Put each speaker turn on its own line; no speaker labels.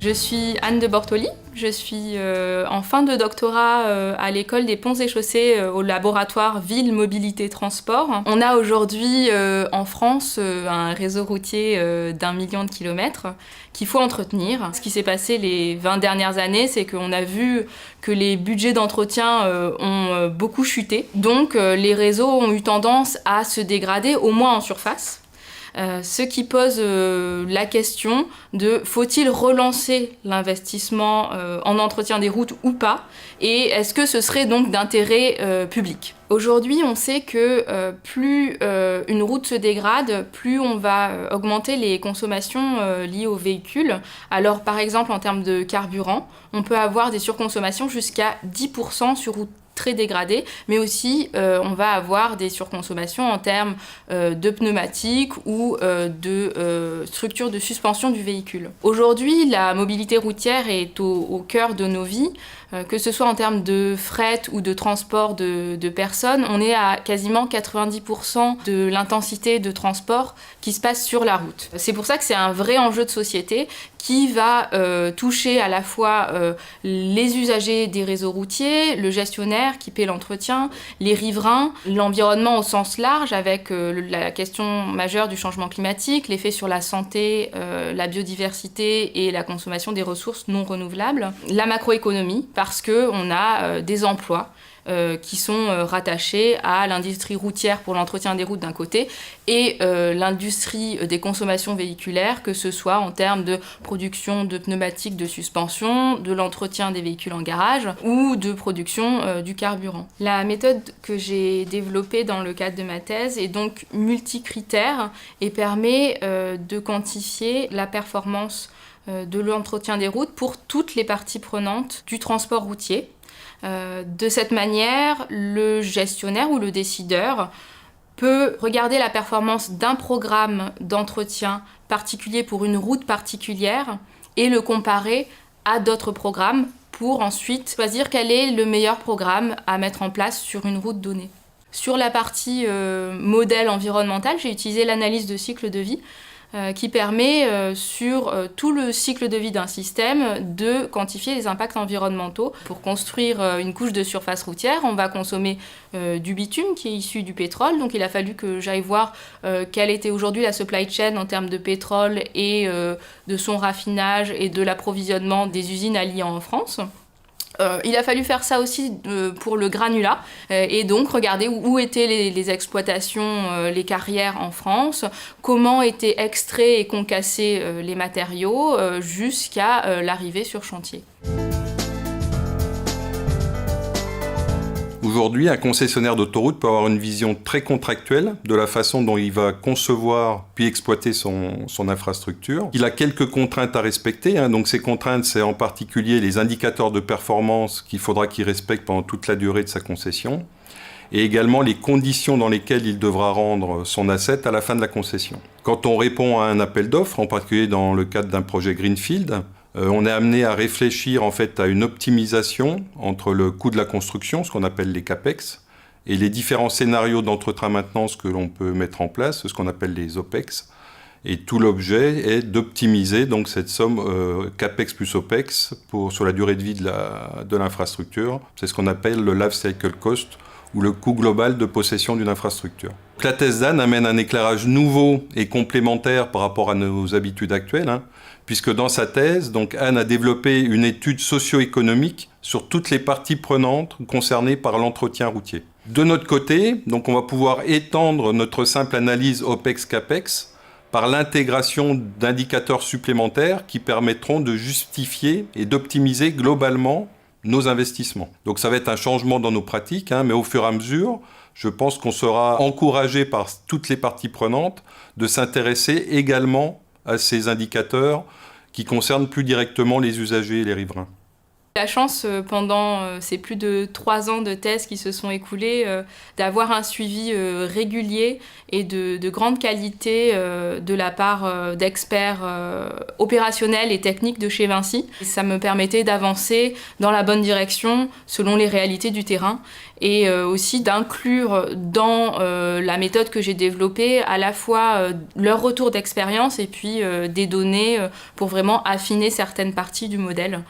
Je suis Anne de Bortoli, je suis en fin de doctorat à l'école des ponts et chaussées au laboratoire Ville, Mobilité, Transport. On a aujourd'hui en France un réseau routier d'1 million de kilomètres qu'il faut entretenir. Ce qui s'est passé les 20 dernières années, c'est qu'on a vu que les budgets d'entretien ont beaucoup chuté. Donc les réseaux ont eu tendance à se dégrader, au moins en surface. Ce qui pose la question de faut-il relancer l'investissement en entretien des routes ou pas, et est-ce que ce serait donc d'intérêt public. Aujourd'hui, on sait que plus une route se dégrade, plus on va augmenter les consommations liées aux véhicules. Alors par exemple en termes de carburant, on peut avoir des surconsommations jusqu'à 10% sur route très dégradée, mais aussi on va avoir des surconsommations en termes de pneumatiques ou de structure de suspension du véhicule. Aujourd'hui, la mobilité routière est au cœur de nos vies, que ce soit en termes de fret ou de transport de personnes. On est à quasiment 90% de l'intensité de transport qui se passe sur la route. C'est pour ça que c'est un vrai enjeu de société qui va toucher à la fois les usagers des réseaux routiers, le gestionnaire qui paie l'entretien, les riverains, l'environnement au sens large avec la question majeure du changement climatique, l'effet sur la santé, la biodiversité et la consommation des ressources non renouvelables, la macroéconomie parce qu'on a des emplois qui sont rattachés à l'industrie routière pour l'entretien des routes d'un côté et l'industrie des consommations véhiculaires, que ce soit en termes de production de pneumatiques de suspension, de l'entretien des véhicules en garage ou de production du carburant. La méthode que j'ai développée dans le cadre de ma thèse est donc multicritère et permet de quantifier la performance de l'entretien des routes pour toutes les parties prenantes du transport routier. De cette manière, le gestionnaire ou le décideur peut regarder la performance d'un programme d'entretien particulier pour une route particulière et le comparer à d'autres programmes pour ensuite choisir quel est le meilleur programme à mettre en place sur une route donnée. Sur la partie modèle environnemental, j'ai utilisé l'analyse de cycle de vie qui permet sur tout le cycle de vie d'un système de quantifier les impacts environnementaux. Pour construire une couche de surface routière, on va consommer du bitume qui est issu du pétrole, donc il a fallu que j'aille voir quelle était aujourd'hui la supply chain en termes de pétrole et de son raffinage et de l'approvisionnement des usines Alliant en France. Il a fallu faire ça aussi pour le granulat et donc regarder où étaient les exploitations, les carrières en France, comment étaient extraits et concassés les matériaux jusqu'à l'arrivée sur chantier.
Aujourd'hui, un concessionnaire d'autoroute peut avoir une vision très contractuelle de la façon dont il va concevoir puis exploiter son infrastructure. Il a quelques contraintes à respecter, donc ces contraintes, c'est en particulier les indicateurs de performance qu'il faudra qu'il respecte pendant toute la durée de sa concession, et également les conditions dans lesquelles il devra rendre son asset à la fin de la concession. Quand on répond à un appel d'offres, en particulier dans le cadre d'un projet Greenfield, on est amené à réfléchir en fait à une optimisation entre le coût de la construction, ce qu'on appelle les CAPEX, et les différents scénarios d'entretien-maintenance que l'on peut mettre en place, ce qu'on appelle les OPEX. Et tout l'objet est d'optimiser donc cette somme CAPEX plus OPEX sur la durée de vie de l'infrastructure. C'est ce qu'on appelle le life cycle cost, ou le coût global de possession d'une infrastructure. La thèse d'Anne amène un éclairage nouveau et complémentaire par rapport à nos habitudes actuelles, puisque dans sa thèse, donc Anne a développé une étude socio-économique sur toutes les parties prenantes concernées par l'entretien routier. De notre côté, donc on va pouvoir étendre notre simple analyse OPEX-CAPEX par l'intégration d'indicateurs supplémentaires qui permettront de justifier et d'optimiser globalement nos investissements. Donc ça va être un changement dans nos pratiques, mais au fur et à mesure, je pense qu'on sera encouragé par toutes les parties prenantes de s'intéresser également à ces indicateurs qui concernent plus directement les usagers et les riverains.
La chance, pendant ces plus de 3 ans de thèse qui se sont écoulés, d'avoir un suivi régulier et de grande qualité de la part d'experts opérationnels et techniques de chez Vinci. Et ça me permettait d'avancer dans la bonne direction selon les réalités du terrain et aussi d'inclure dans la méthode que j'ai développée à la fois leur retour d'expérience et puis des données pour vraiment affiner certaines parties du modèle.